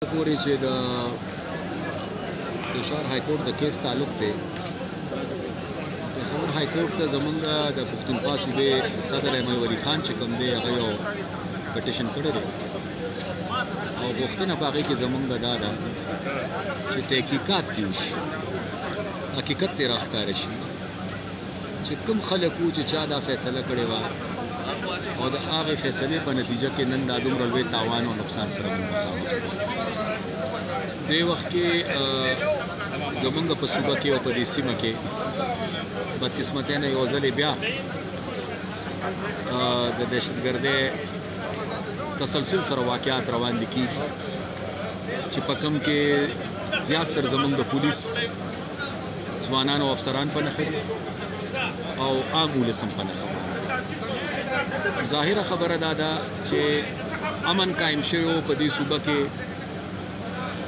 پورې چې د پېښور های کورټ د کیس تعلق دی پېښور های کورټ ته زمونږ د پښتونخوا صوبې صدر احمد ولي خان چې کوم دی هغه یو پټیشن کړی دی او غوښتنه په هغې کې زمونږ دا ده چې تحقیقات دې وشي حقیقت دې راښکاره شي چې کوم خلک وو چې چا دا فیصله کړې وه او د هغې فیصلې په نتیجه کې نن دا دومره لوی تاوان او نقصان سره موږ مخامخ دې وخت کې زمونږ په صوبه کې او په دې سیمه کې بدقسمتۍ نه یو ځلې بیا د دهشتګردۍ تسلسل سره واقعات روان دي کېږي چې په کوم کې زیاتر زمونږ د پولیس ځوانان او افسران په نښه دي او عام ولس هم په نښه ظاهره خبره دا ده چې امن قایم شوی و په دې صوبه کې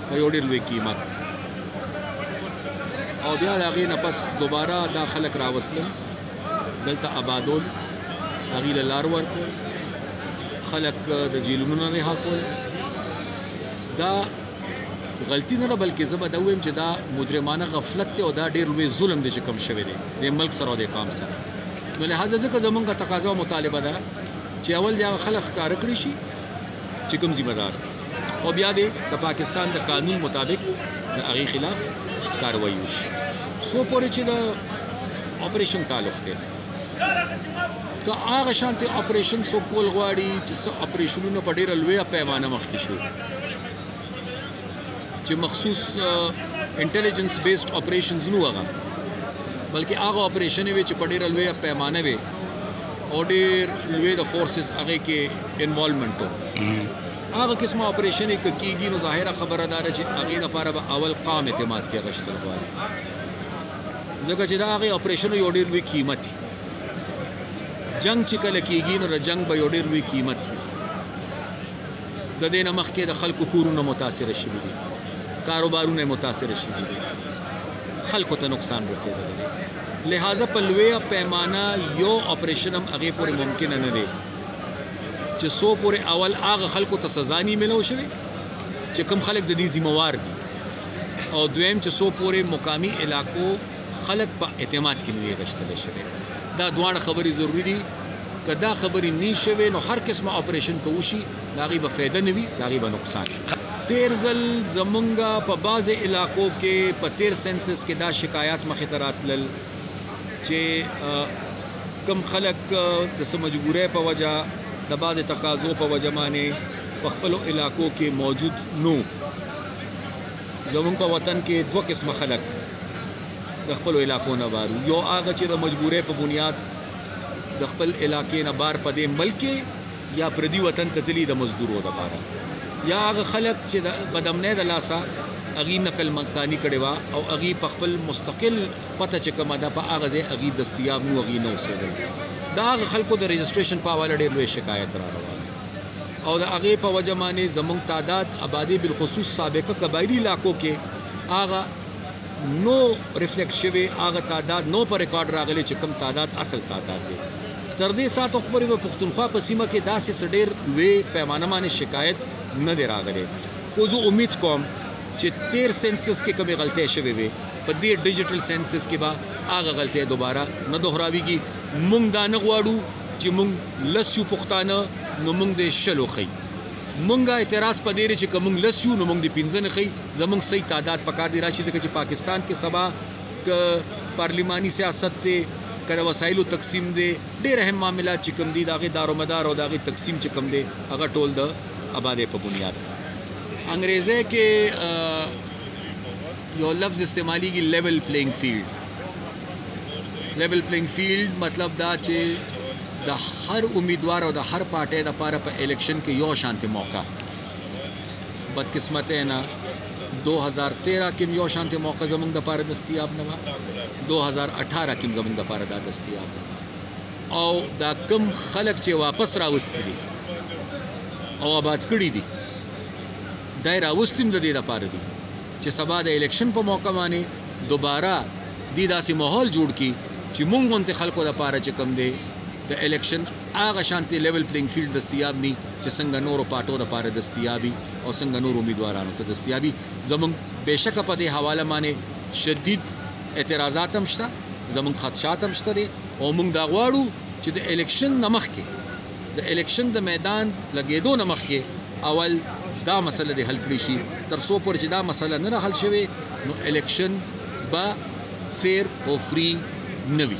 په یو ډېر لوی قیمت او بیا د هغې نه پس دوباره دا خلک راوستل دلته آبادول هغې له لار ورکول خلک د جیلونو نه رها کول دا غلطي نه ده بلکې زه به دا ووایم چې دا مجرمانه غفلت دی او دا ډېر لوی ظلم دی چې کوم شوی دی د ملک سره او د قام سره نو لهذا ځکه زمونږ تقاضا او مطالبه ده چې اول د هغه خلک ښکاره کړي شي چې کوم ذمهدار او بیا دې د پاکستان د قانون مطابق د هغې خلاف کاروایي وشي څو پورې چې د اپریشن تعلق دی که هغه شانتې اپریشن څوک کول غواړي چې څه اپریشنونه په ډېره لویه پیمانه مخکې شو چې مخصوص انټیلیجنس بیسډ اپریشنز نه هغه بلکې هغه اپریشنې وي چې په ډېره لویه پیمانه وي او ډېر لوی د فورسز هغې کې انوالومنټ و هغه قسمه اپریشنې که کېږي نو ظاهره خبره دا ده چې هغې دپاره به اول قام اعتماد کې اخیستل غواړي ځکه چې د هغې اپریشنو یو ډېر لوی قیمت وي جنګ چې کله کېږي نو د جنګ به یو ډېر لوی قیمت وي د دې نه مخکې د خلکو کورونه متاثره شوي دي کاروبارونه متاثره شوي دي خلکو ته نقصان رسېدلی دی لہذا په لویه پیمانه یو اپریشن هم هغې پورې ممکنه نه دی چې څو پورې اول هغه خلکو ته سزا نه میلو شوې چې کوم خلک د دې ذمہوار دي او دویم چې څو پورې مقامي علاقو خلک په اعتماد کې نه دي غښتلی شوی دا دواړه خبرې ضروري دي که دا خبرې نه شوې نو هر قسمه اپریشن که وشي د هغې به فایده نه وي د هغې به نقصان تیر ځل زمونږ په بعضې علاقو کې په تیر سینسس کې دا شکایات مخې ته راتلل چې کم خلک د څه مجبورۍ په وجه د بعضې تقاضو په وجه باندې په خپلو علاقو کې موجود نو زمونږ په وطن کې دوه قسمه خلک د خپلو علاقو نه بار یو هغه چې د مجبورۍ په بنیاد د خپل علاقې نه بار په دې ملک یا پردي وطن ته تلي د مزدورو دپاره یا هغه خلک چې د بدامنۍ د لاسه هغې نقل مکاني کړې وه او هغې په خپل مستقل پته چې کومه ده په هغه ځای هغې دستیاب نو هغې نه اوسېدل د هغه خلکو د رجسټریشن په حواله ډېر لوی شکایت را روان او د هغې په وجه باندې زموږ تعداد آبادي بالخصوص سابقه قبایلي علاقو کې هغه نو ریفلیکټ شوی هغه تعداد نو په ریکارډ راغلی چې کوم تعداد اصل تعداد دی تر دې ساعتو پورې په پښتونخوا په سیمه کې داسې څه ډېر لوی پیمانه باندې شکایت نه دی راغلی خو زه امید کوم چې تیر سینسس کې کومې غلطۍ شوې وې په دې ډیجیټل سینسس کې به هغه غلطۍ دوباره نه دوهراویږي موږ دا نه غواړو چې موږ لس یو پښتانه نو موږ د شلو ښیي موږ اعتراض په دې دی چې که موږ لس یو نو موږ د پنځه نه ښیي زموږ صحیح تعداد پکار دی راشي ځکه چې پاکستان کې سبا که پارلیماني سیاست دی که د وسایلو تقسیم دی ډېر اهم معاملات چې کوم دي د هغې دارومدار او د هغې تقسیم چې کوم دی هغه ټول د آبادۍ په بنیاد انګریزی کې یو لفظ استعمالیږي لیول پلینګ فیلډ لیول پلینګ فیلډ مطلب دا چې د هر امیدوار او د هر پارټۍ دپاره په الیکشن کې یو شانتې موقع بدقسمتۍ نه 2013 کې یو شانتې موقع زموږ دپاره دستیاب نه وه 2018 کې زموږ دپاره دا دستیاب نه او دا کم خلک چې واپس راوستي دي او آباد کړي دي دا یې راوستي هم د دې دپاره دي چې سبا د الیکشن په موقع باندې دوباره دې داسې ماحول جوړ کړي چې موږ غوندې خلکو دپاره چې کوم دی د الیکشن هغه شانتي لیول پلینګ فیلډ دستیاب ني چې څنګه نورو پارټو لپاره دستیابي او څنګه نور امیدوارانو ته دستیابي. زمونږ بهشکه په دې حواله باندې شدید اعتراضات هم شته، زمونږ خدشات هم شته دي او موږ دا غواړو چې د الیکشن نه مخکې د الیکشن د میدان لګېدو نه مخکې اول دا مسله دې حل کړی شي. تر څو پورې چې دا مسله نه حل شوې نو الیکشن به فیر او فری نه وي.